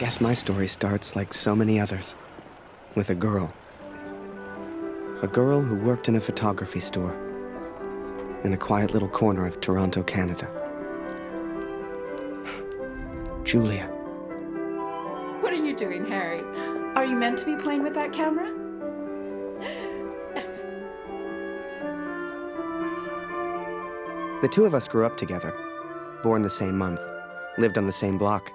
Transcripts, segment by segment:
guess my story starts like so many others, with a girl. A girl who worked in a photography store in a quiet little corner of Toronto, Canada. Julia. What are you doing, Harry? Are you meant to be playing with that camera? The two of us grew up together, born the same month, lived on the same block.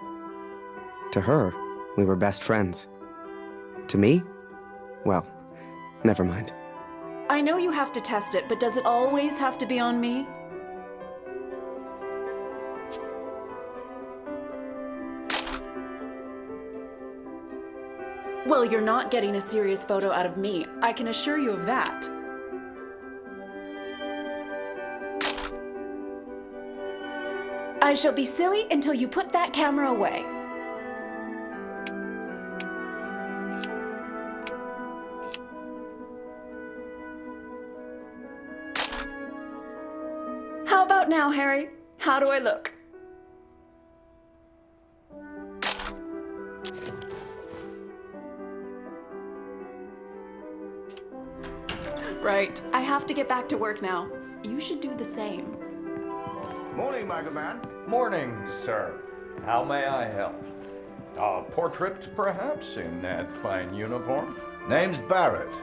To her, we were best friends. To me, well, never mind. I know you have to test it, but does it always have to be on me? Well, you're not getting a serious photo out of me. I can assure you of that. I shall be silly until you put that camera away. How about now, Harry? How do I look? Right. I have to get back to work now. You should do the same. Morning, Magaman. Morning, sir. How may I help? A portrait, perhaps, in that fine uniform? Name's Barrett.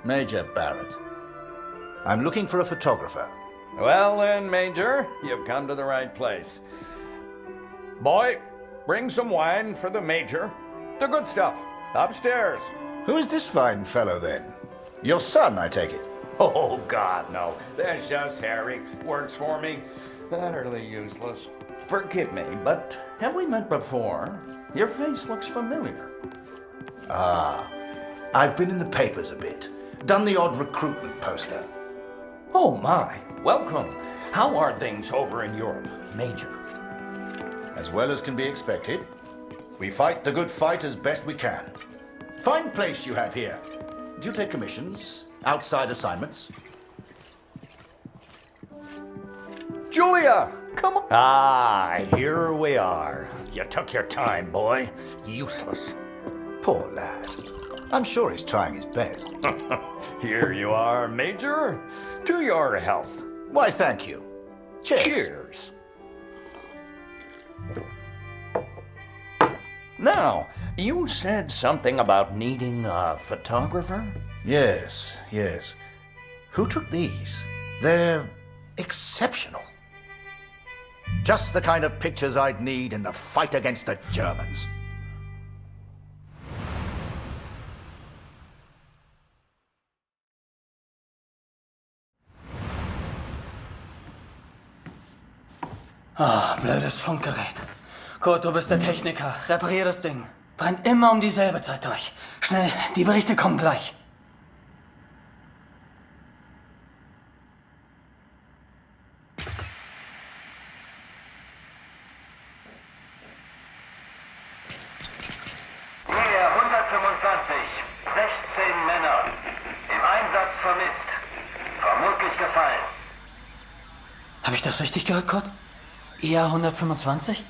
Major Barrett. I'm looking for a photographer. Well then, Major, you've come to the right place. Boy, bring some wine for the Major. The good stuff. Upstairs. Who is this fine fellow, then? Your son, I take it. Oh, God, no. That's just Harry. Works for me. Utterly useless. Forgive me, but have we met before? Your face looks familiar. Ah, I've been in the papers a bit. Done the odd recruitment poster. Oh, my. Welcome. How are things over in Europe, Major? As well as can be expected. We fight the good fight as best we can. Fine place you have here. Do you take commissions? Outside assignments? Julia, come on. Ah, here we are. You took your time, boy. Useless. Poor lad. I'm sure he's trying his best. Here you are, Major. To your health. Why, thank you. Cheers. Cheers. Now, you said something about needing a photographer? Yes, yes. Who took these? They're exceptional. Just the kind of pictures I'd need in the fight against the Germans. Ah, blödes Funkgerät. Kurt, du bist der Techniker. Reparier das Ding. Brennt immer um dieselbe Zeit durch. Schnell, die Berichte kommen gleich. Nähe 125, 16 Männer. Im Einsatz vermisst. Vermutlich gefallen. Habe ich das richtig gehört, Kurt? ER 125?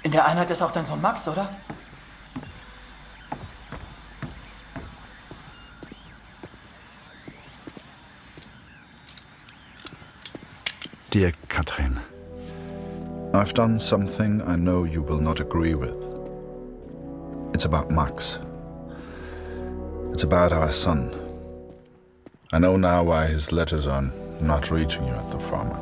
In der Einheit ist auch dein Sohn Max, oder? Dear Katrin, I've done something I know you will not agree with. It's about Max. It's about our son. I know now why his letters are not reaching you at the farm.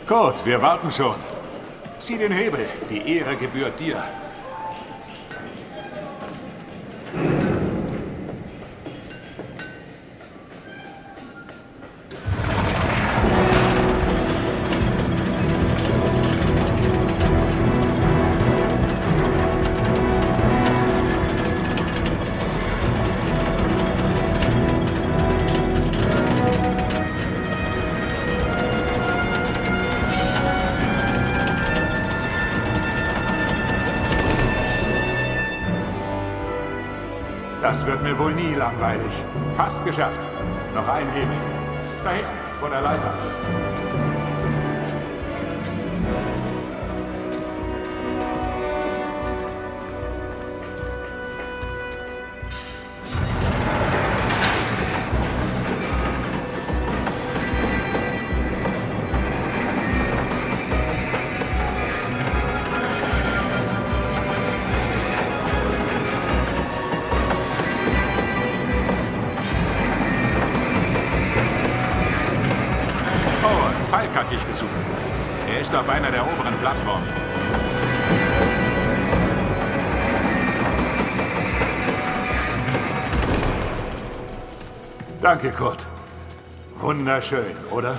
Kurt, wir warten schon. Zieh den Hebel, die Ehre gebührt dir. Das wird mir wohl nie langweilig. Fast geschafft. Noch ein Hebel. Da hinten, vor der Leiter. Falk hat dich gesucht. Er ist auf einer der oberen Plattformen. Danke, Kurt. Wunderschön, oder?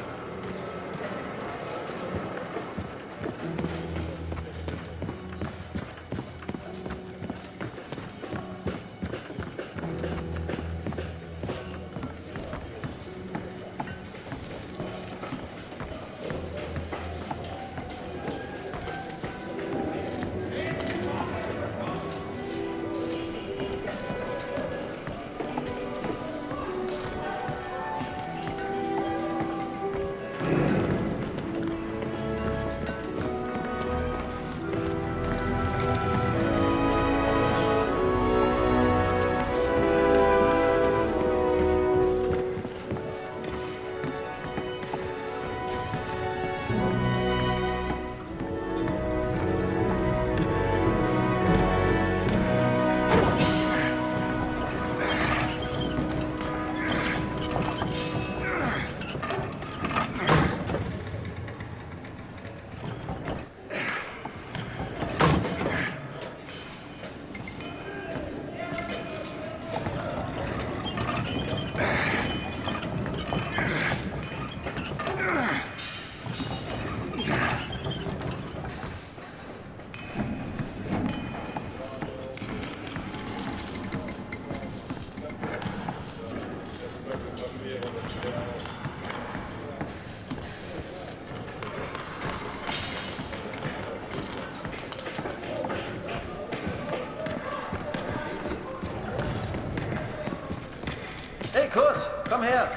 Hey Kurt, komm her!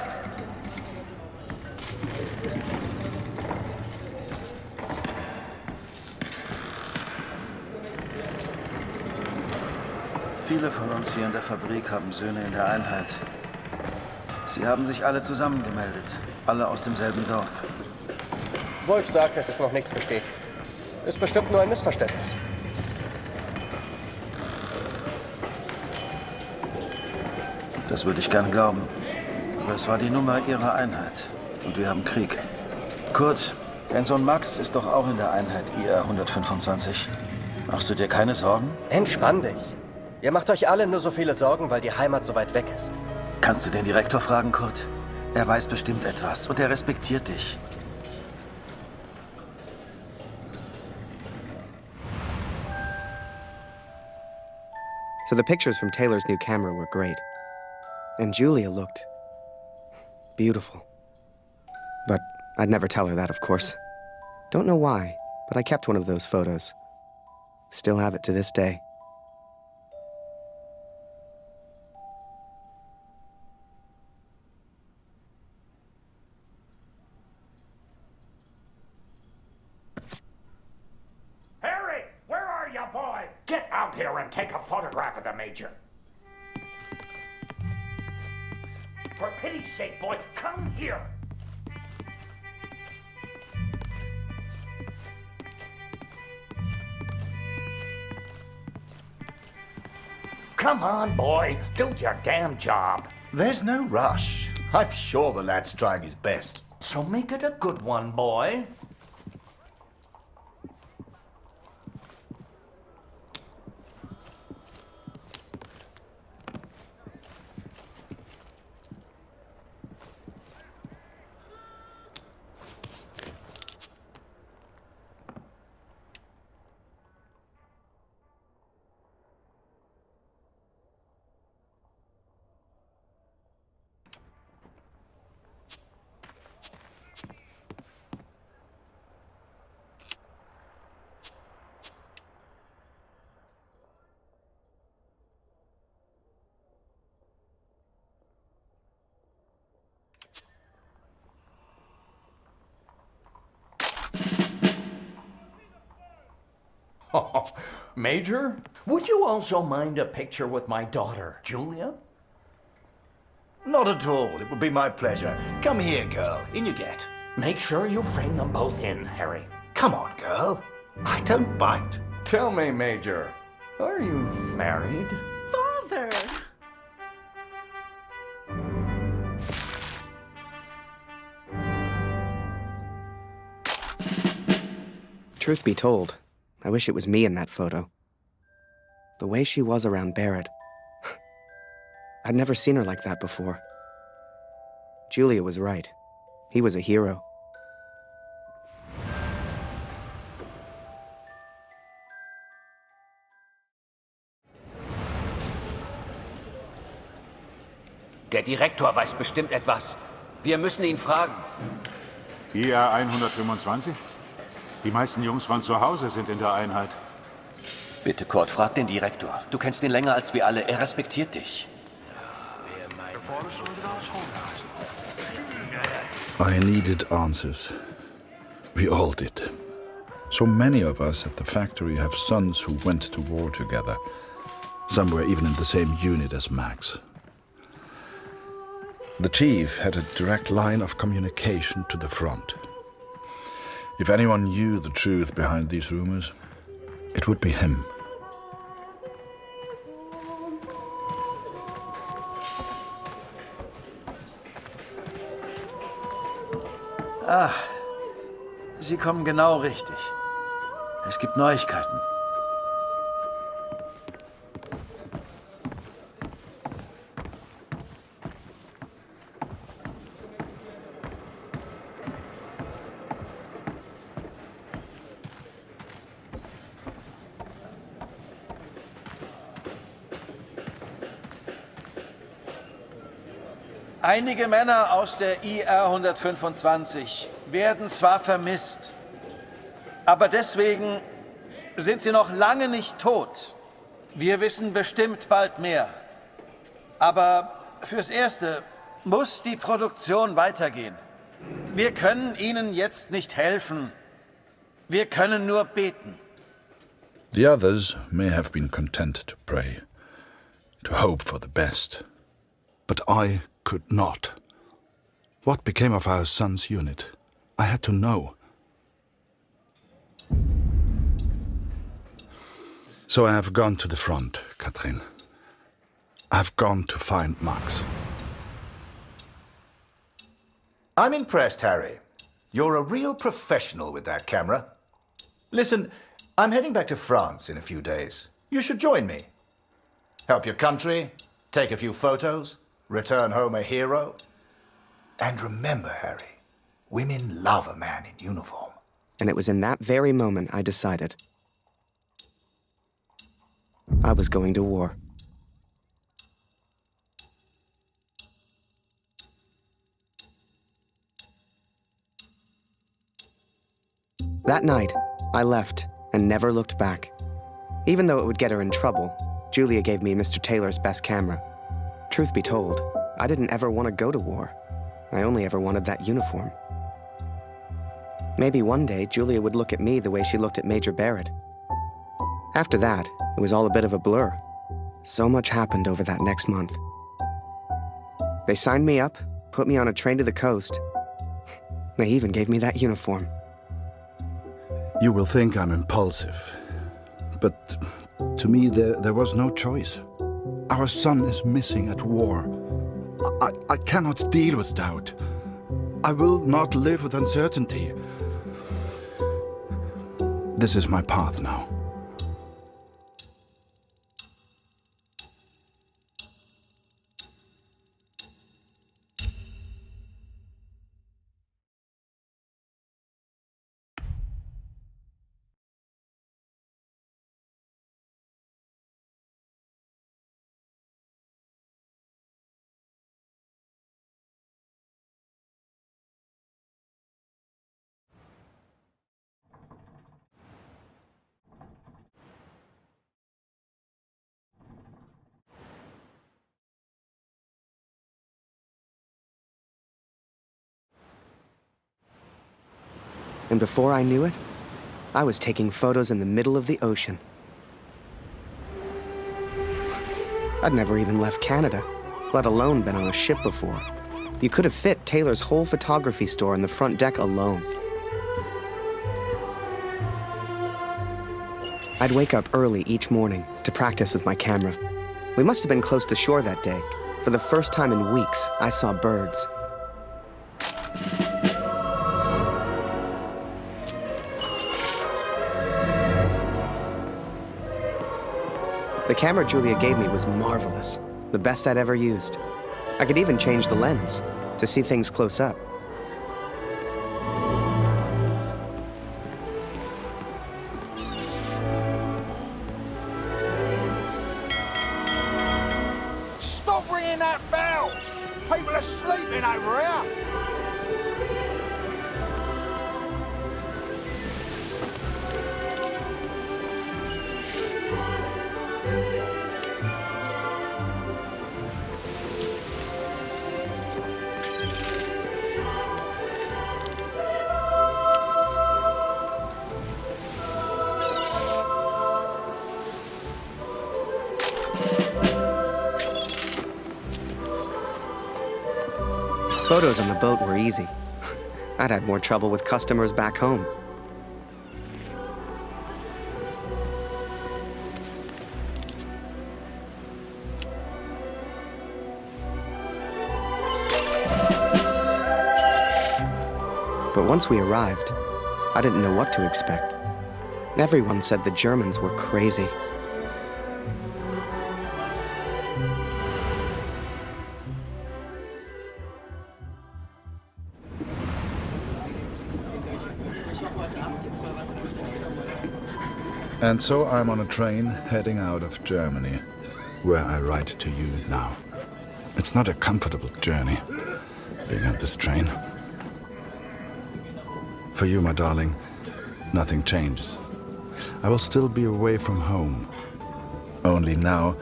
Viele von uns hier in der Fabrik haben Söhne in der Einheit. Sie haben sich alle zusammengemeldet. Alle aus demselben Dorf. Wolf sagt, dass es noch nichts besteht. Ist bestimmt nur ein Missverständnis. Das würde ich gern glauben. Aber es war die Nummer ihrer Einheit. Und wir haben Krieg. Kurt, dein Sohn Max ist doch auch in der Einheit IR 125. Machst du dir keine Sorgen? Entspann dich. Ihr macht euch alle nur so viele Sorgen, weil die Heimat so weit weg ist. Kannst du den Direktor fragen, Kurt? Er weiß bestimmt etwas und er respektiert dich. So the pictures from Taylor's new camera were great. And Julia looked beautiful. But I'd never tell her that, of course. Don't know why, but I kept one of those photos. Still have it to this day. Harry, where are you, boy? Get out here and take a photograph of the Major. For pity's sake, boy, come here. Come on, boy. Do your damn job. There's no rush. I'm sure the lad's trying his best. So make it a good one, boy. Major, would you also mind a picture with my daughter, Julia? Not at all. It would be my pleasure. Come here, girl. In you get. Make sure you frame them both in, Harry. Come on, girl. I don't bite. Tell me, Major, are you married? Father! Truth be told, I wish it was me in that photo. The way she was around Barrett. I'd never seen her like that before. Julia was right. He was a hero. Der Direktor weiß bestimmt etwas. Wir müssen ihn fragen. IA 125? Die meisten Jungs von zu Hause sind in der Einheit. Bitte, Kurt, frag den Direktor. Du kennst ihn länger als wir alle. Er respektiert dich. I needed answers. We all did. So many of us at the factory have sons who went to war together. Some were even in the same unit as Max. The chief had a direct line of communication to the front. If anyone knew the truth behind these rumors, it would be him. Ah, Sie kommen genau richtig. Es gibt Neuigkeiten. Einige Männer aus der IR 125 werden zwar vermisst, aber deswegen sind sie noch lange nicht tot. Wir wissen bestimmt bald mehr. Aber fürs Erste muss die Produktion weitergehen. Wir können ihnen jetzt nicht helfen. Wir können nur beten. The others may have been content to pray, to hope for the best. But I could not. What became of our son's unit? I had to know. So I have gone to the front, Katrin. I have gone to find Max. I'm impressed, Harry. You're a real professional with that camera. Listen, I'm heading back to France in a few days. You should join me. Help your country, take a few photos, return home a hero. And remember, Harry, women love a man in uniform. And it was in that very moment I decided I was going to war. That night, I left and never looked back. Even though it would get her in trouble, Julia gave me Mr. Taylor's best camera. Truth be told, I didn't ever want to go to war. I only ever wanted that uniform. Maybe one day Julia would look at me the way she looked at Major Barrett. After that, it was all a bit of a blur. So much happened over that next month. They signed me up, put me on a train to the coast. They even gave me that uniform. You will think I'm impulsive, but to me there was no choice. Our son is missing at war. I cannot deal with doubt. I will not live with uncertainty. This is my path now. And before I knew it, I was taking photos in the middle of the ocean. I'd never even left Canada, let alone been on a ship before. You could have fit Taylor's whole photography store on the front deck alone. I'd wake up early each morning to practice with my camera. We must have been close to shore that day. For the first time in weeks, I saw birds. The camera Julia gave me was marvelous, the best I'd ever used. I could even change the lens to see things close up. Stop ringing that bell! People are sleeping over here! Photos on the boat were easy. I'd had more trouble with customers back home. But once we arrived, I didn't know what to expect. Everyone said the Germans were crazy. And so I'm on a train heading out of Germany, where I write to you now. It's not a comfortable journey, being on this train. For you, my darling, nothing changes. I will still be away from home. Only now,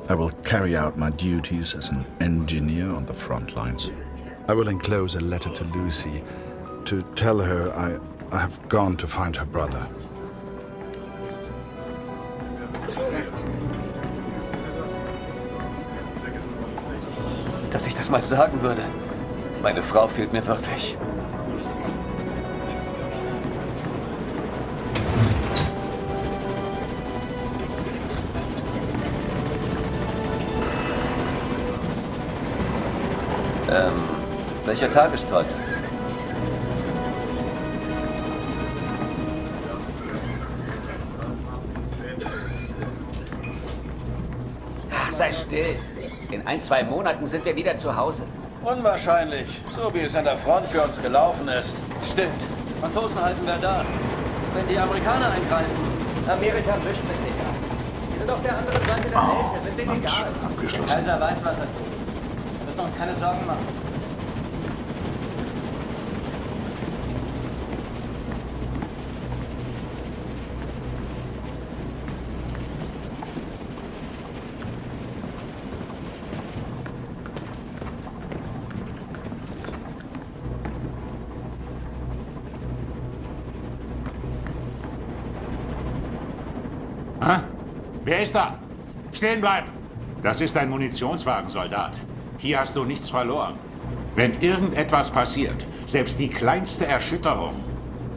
I will carry out my duties as an engineer on the front lines. I will enclose a letter to Lucy to tell her I have gone to find her brother. Dass ich das mal sagen würde. Meine Frau fehlt mir wirklich. Welcher Tag ist heute? Ach, sei still. In 1-2 Monaten sind wir wieder zu Hause. Unwahrscheinlich, so wie es an der Front für uns gelaufen ist. Stimmt. Die Franzosen halten wir da. Wenn die Amerikaner eingreifen, Amerika mischt sich nicht ein. Wir sind auf der anderen Seite der Welt, wir sind denen egal. Der Kaiser weiß, was er tut. Wir müssen uns keine Sorgen machen. Wer ist da? Stehen bleiben! Das ist ein Munitionswagen, Soldat. Hier hast du nichts verloren. Wenn irgendetwas passiert, selbst die kleinste Erschütterung,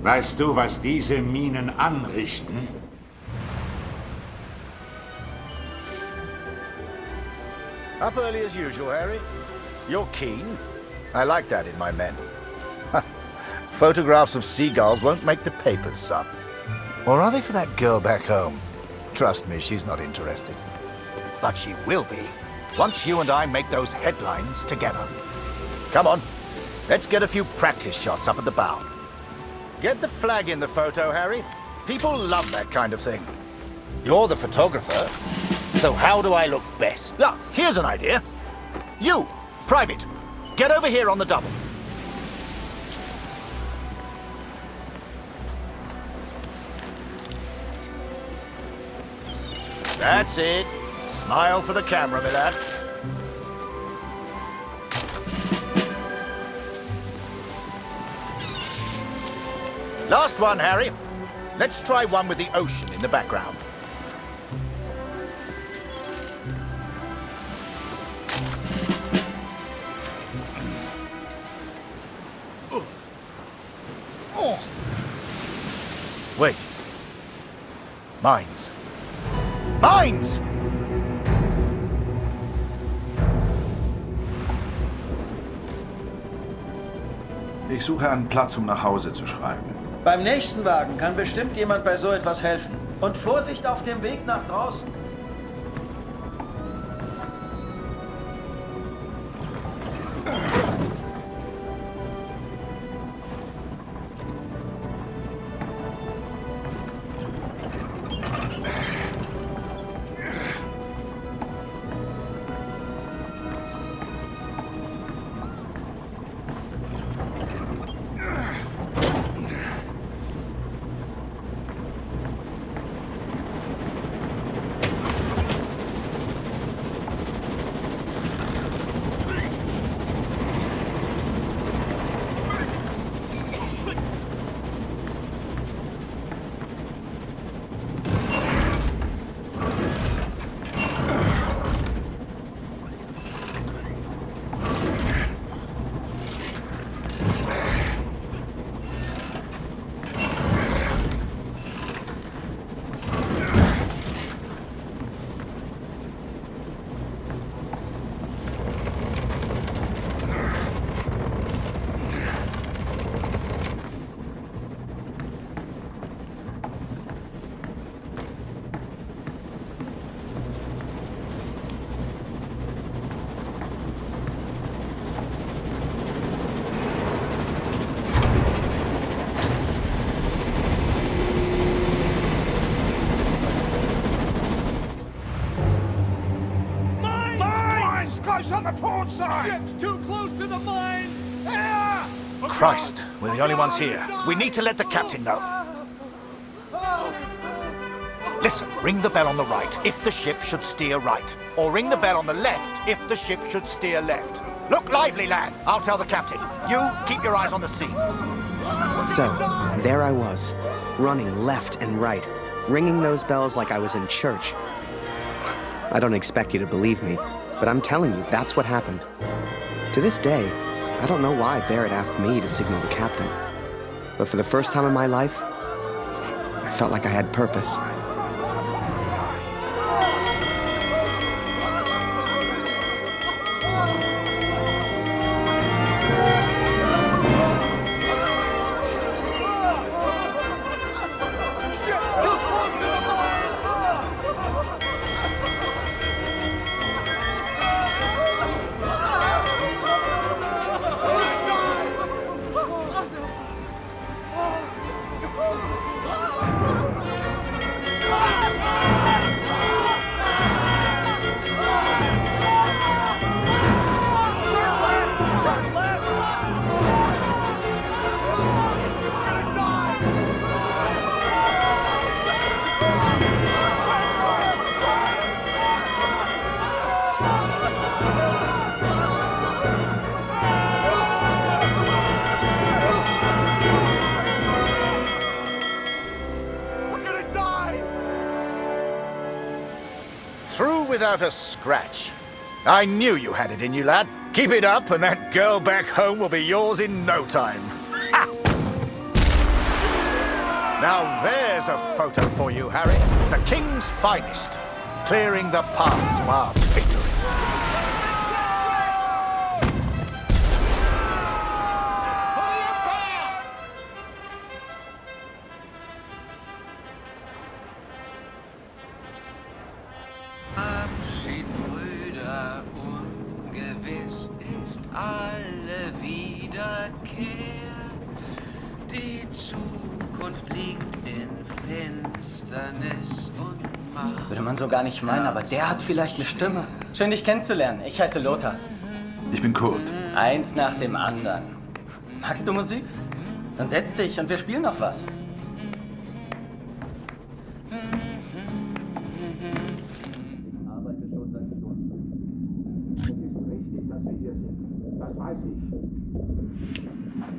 weißt du, was diese Minen anrichten? Up early as usual, Harry. You're keen. I like that in my men. Photographs of seagulls won't make the papers, son. Or are they for that girl back home? Trust me, she's not interested. But she will be, once you and I make those headlines together. Come on, let's get a few practice shots up at the bow. Get the flag in the photo, Harry. People love that kind of thing. You're the photographer, so how do I look best? Ah, here's an idea. You, Private, get over here on the double. That's it. Smile for the camera, my lad. Last one, Harry. Let's try one with the ocean in the background. Wait. Mines. Mines! Ich suche einen Platz, um nach Hause zu schreiben. Beim nächsten Wagen kann bestimmt jemand bei so etwas helfen. Und Vorsicht auf dem Weg nach draußen. On the port side! Ship's too close to the mines! Christ, we're the only ones here. We need to let the captain know. Listen, ring the bell on the right if the ship should steer right. Or ring the bell on the left if the ship should steer left. Look lively, lad. I'll tell the captain. You, keep your eyes on the sea. So, there I was, running left and right, ringing those bells like I was in church. I don't expect you to believe me, but I'm telling you, that's what happened. To this day, I don't know why Barrett asked me to signal the captain. But for the first time in my life, I felt like I had purpose. Without a scratch. I knew you had it in you, lad. Keep it up and that girl back home will be yours in no time. Ha! Now there's a photo for you, Harry. The King's finest, clearing the path to our victory. Die Zukunft liegt in Finsternis und Macht. Würde man so gar nicht meinen, aber der hat vielleicht eine Stimme. Schön, dich kennenzulernen. Ich heiße Lothar. Ich bin Kurt. Eins nach dem anderen. Magst du Musik? Dann setz dich und wir spielen noch was.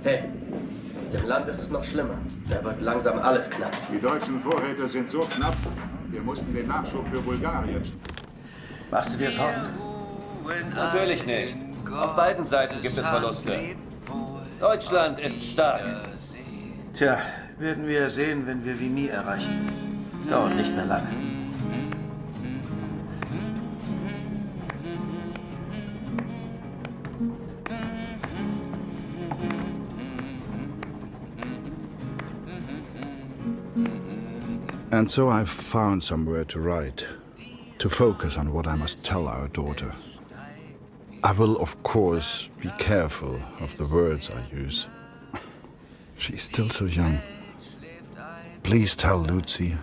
Hey, auf dem Land Land ist es noch schlimmer. Da wird langsam alles knapp. Die deutschen Vorräte sind so knapp, wir mussten den Nachschub für Bulgarien. Machst du dir Sorgen? Natürlich nicht. Auf beiden Seiten gibt es Verluste. Deutschland ist stark. Tja, werden wir sehen, wenn wir Vimy erreichen. Dauert nicht mehr lang. And so I've found somewhere to write, to focus on what I must tell our daughter. I will, of course, be careful of the words I use. She's still so young. Please tell Lucy.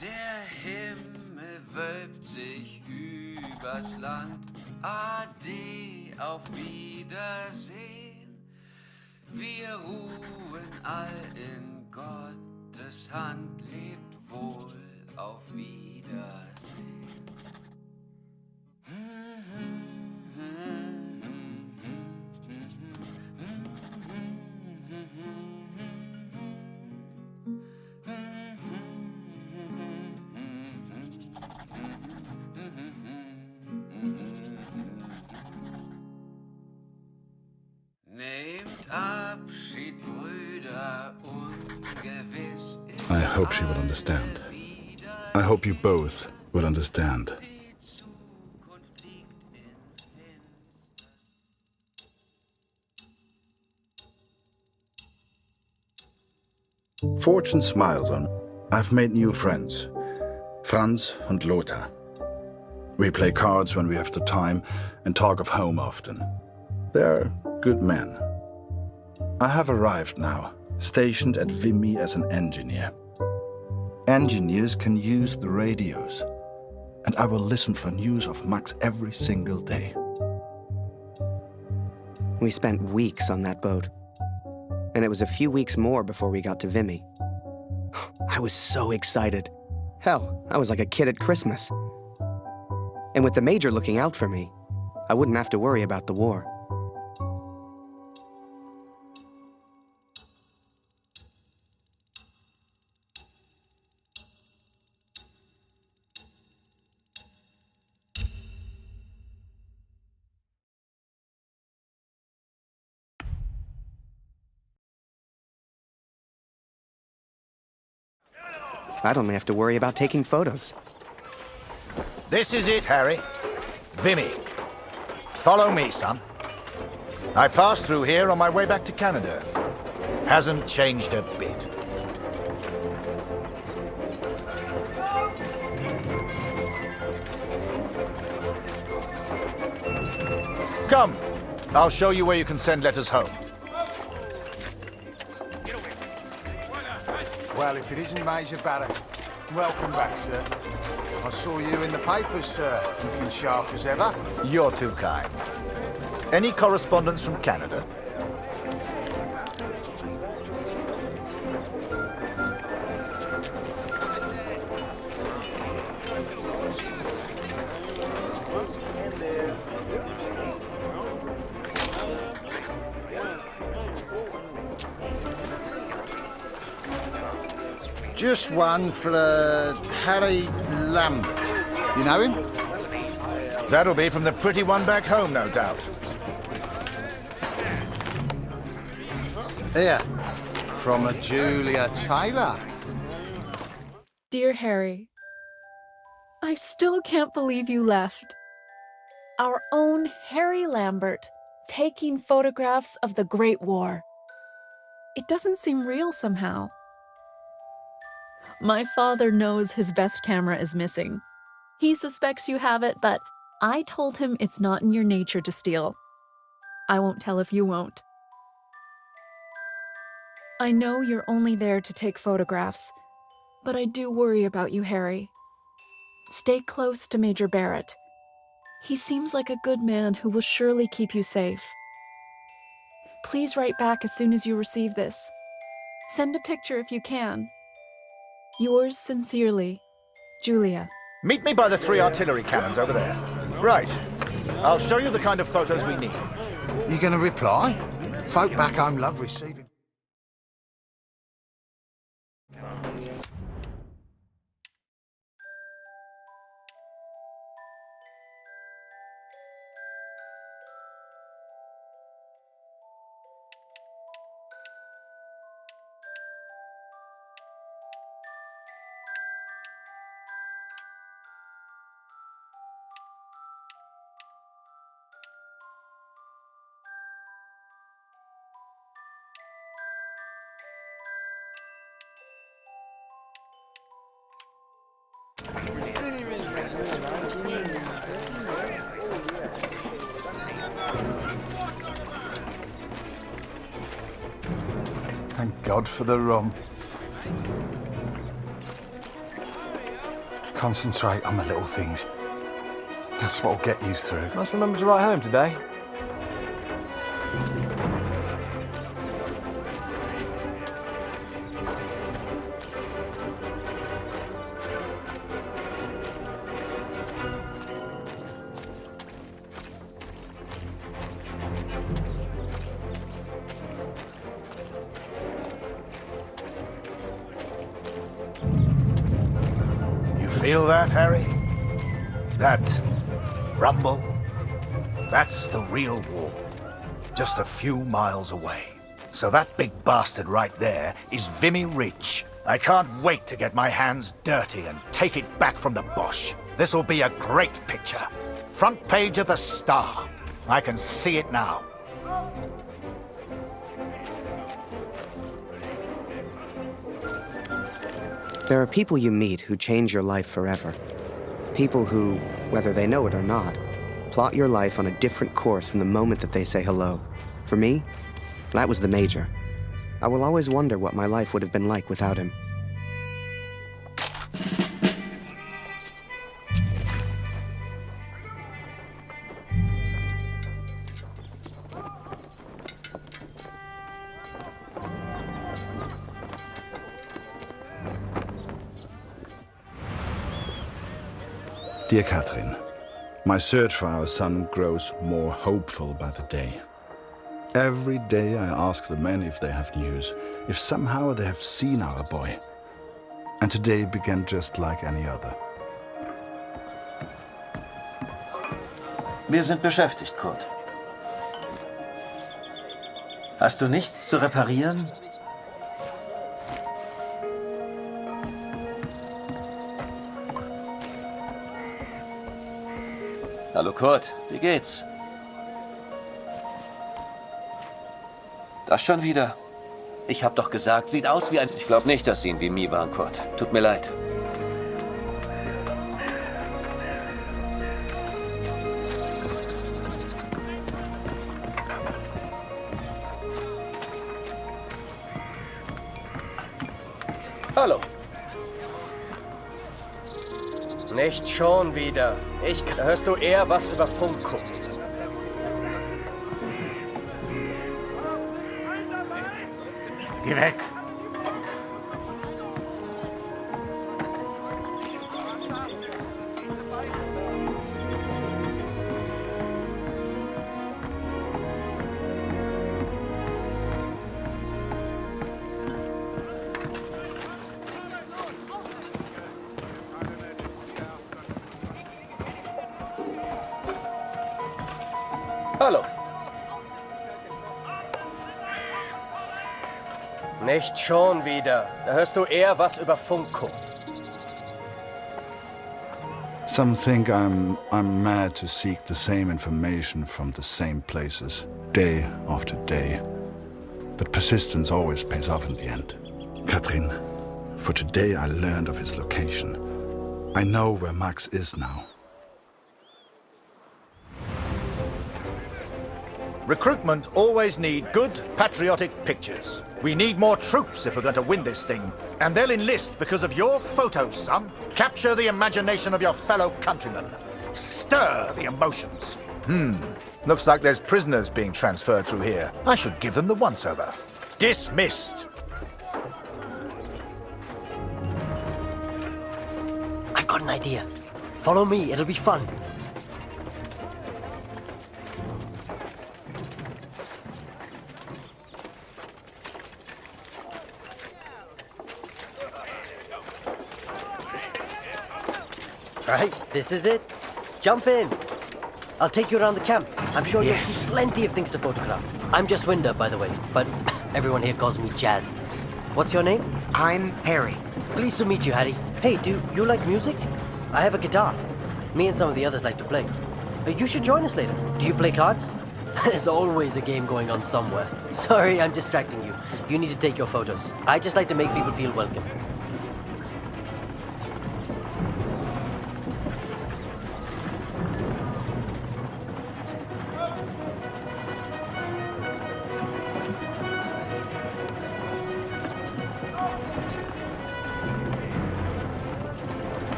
Der Himmel wölbt sich übers Land. Ade, auf Wiedersehen. Wir ruhen all in Gottes Hand. Lebt wohl, auf Wiedersehen. Nehmt Abschied, Brüder, ungewiss. I hope she will understand. I hope you both will understand. Fortune smiles on me. I've made new friends. Franz and Lothar. We play cards when we have the time and talk of home often. They're good men. I have arrived now, stationed at Vimy as an engineer. Engineers can use the radios, and I will listen for news of Max every single day. We spent weeks on that boat, and it was a few weeks more before we got to Vimy. I was so excited. Hell, I was like a kid at Christmas. And with the Major looking out for me, I wouldn't have to worry about the war. I'd only have to worry about taking photos. This is it, Harry. Vimy. Follow me, son. I passed through here on my way back to Canada. Hasn't changed a bit. Come. I'll show you where you can send letters home. Well, if it isn't Major Barrett, welcome back, sir. I saw you in the papers, sir, looking sharp as ever. You're too kind. Any correspondence from Canada? Just one for Harry Lambert. You know him? That'll be from the pretty one back home, no doubt. Here, from a Julia Taylor. Dear Harry, I still can't believe you left. Our own Harry Lambert, taking photographs of the Great War. It doesn't seem real somehow. My father knows his best camera is missing. He suspects you have it, but I told him it's not in your nature to steal. I won't tell if you won't. I know you're only there to take photographs, but I do worry about you, Harry. Stay close to Major Barrett. He seems like a good man who will surely keep you safe. Please write back as soon as you receive this. Send a picture if you can. Yours sincerely, Julia. Meet me by the 3 artillery cannons over there. Right. I'll show you the kind of photos we need. You gonna reply? Folk back home love receiving. Thank God for the rum. Concentrate on the little things. That's what'll get you through. Must remember to write home today. Feel that, Harry? That rumble? That's the real war. Just a few miles away. So that big bastard right there is Vimy Ridge. I can't wait to get my hands dirty and take it back from the Boche. This'll be a great picture. Front page of the Star. I can see it now. There are people you meet who change your life forever. People who, whether they know it or not, plot your life on a different course from the moment that they say hello. For me, that was the Major. I will always wonder what my life would have been like without him. Dear Catherine, my search for our son grows more hopeful by the day. Every day I ask the men if they have news, if somehow they have seen our boy. And today began just like any other. Wir sind beschäftigt, Kurt. Hast du nichts zu reparieren? Hallo Kurt, wie geht's? Das schon wieder? Ich hab doch gesagt, sieht aus wie ein... Ich glaube nicht, dass Sie ein Vimy waren, Kurt. Tut mir leid. Hallo. Nicht schon wieder. Hörst du eher was über Funk guckt? Geh weg! Hallo. Nicht schon wieder. Da hörst du eher was über Funk guckt. Some think I'm mad to seek the same information from the same places, day after day. But persistence always pays off in the end. Catherine, for today I learned of his location. I know where Max is now. Recruitment always need good, patriotic pictures. We need more troops if we're going to win this thing. And they'll enlist because of your photos, son. Capture the imagination of your fellow countrymen. Stir the emotions. Looks like there's prisoners being transferred through here. I should give them the once-over. Dismissed. I've got an idea. Follow me, it'll be fun. Right, this is it. Jump in. I'll take you around the camp. I'm sure you'll see plenty of things to photograph. I'm just Winder, by the way, but everyone here calls me Jazz. What's your name? I'm Harry. Pleased to meet you, Harry. Hey, do you like music? I have a guitar. Me and some of the others like to play. You should join us later. Do you play cards? There's always a game going on somewhere. Sorry, I'm distracting you. You need to take your photos. I just like to make people feel welcome.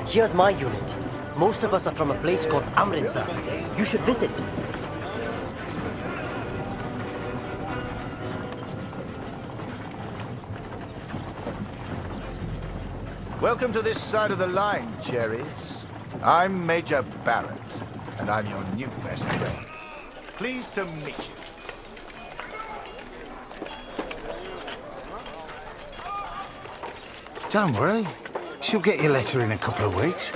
Here's my unit. Most of us are from a place called Amritsar. You should visit. Welcome to this side of the line, cherries. I'm Major Barrett, and I'm your new best friend. Pleased to meet you. Don't worry. She'll get your letter in a couple of weeks.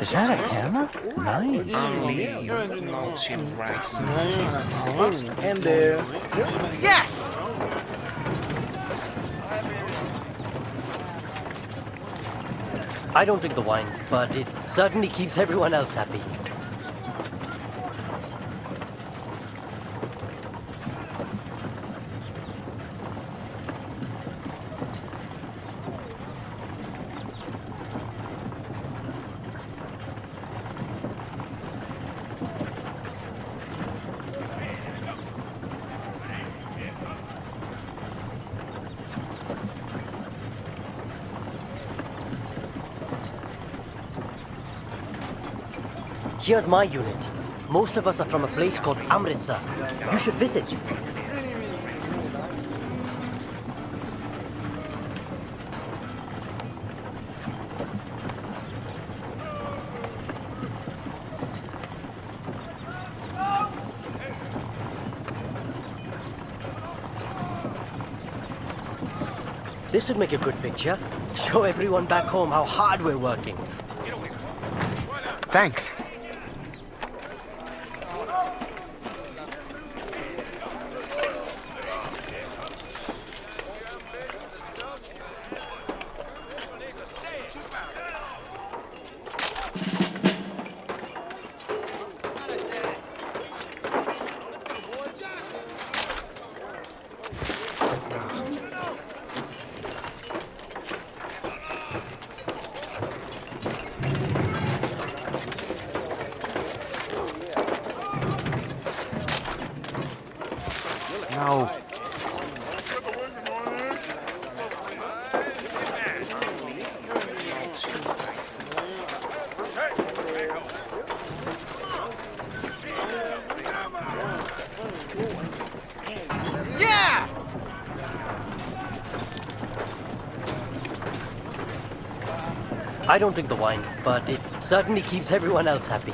Is that a camera? Nice. And there. Yes! I don't drink the wine, but it certainly keeps everyone else happy. Here's my unit. Most of us are from a place called Amritsar. You should visit. This would make a good picture. Show everyone back home how hard we're working. Thanks. No. Yeah! I don't drink the wine, but it certainly keeps everyone else happy.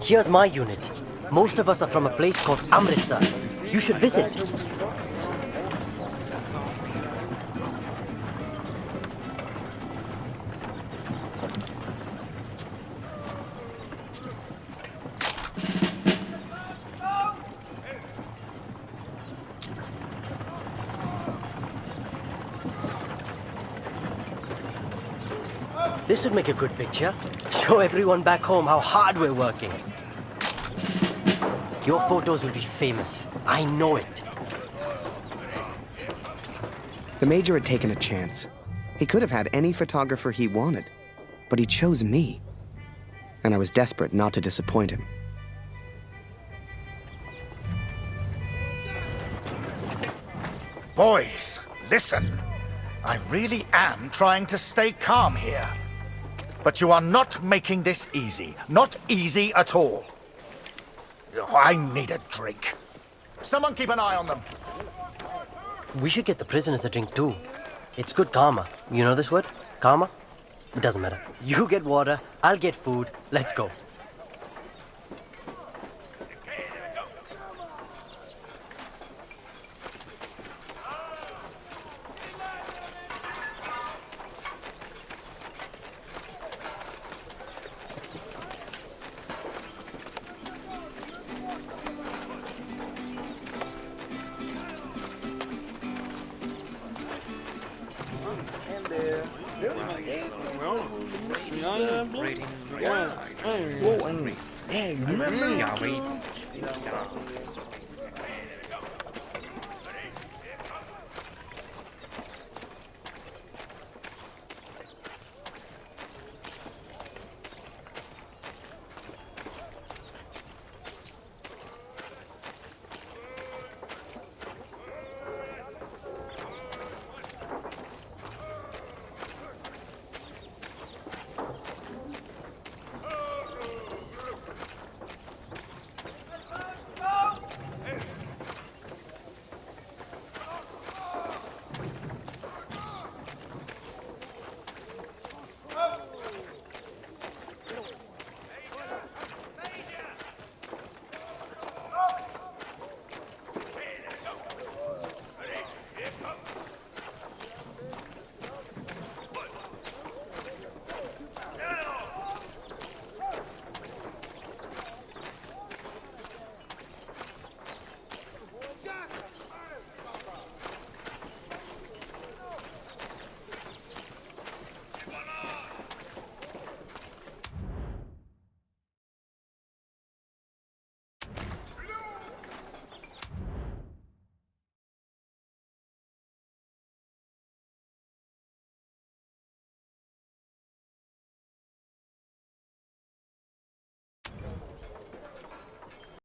Here's my unit. Most of us are from a place called Amritsar. You should visit. This would make a good picture. Show everyone back home how hard we're working. Your photos will be famous. I know it. The Major had taken a chance. He could have had any photographer he wanted, but he chose me. And I was desperate not to disappoint him. Boys, listen. I really am trying to stay calm here. But you are not making this easy. Not easy at all. Oh, I need a drink. Someone keep an eye on them. We should get the prisoners a drink too. It's good karma. You know this word? Karma? It doesn't matter. You get water, I'll get food. Let's go.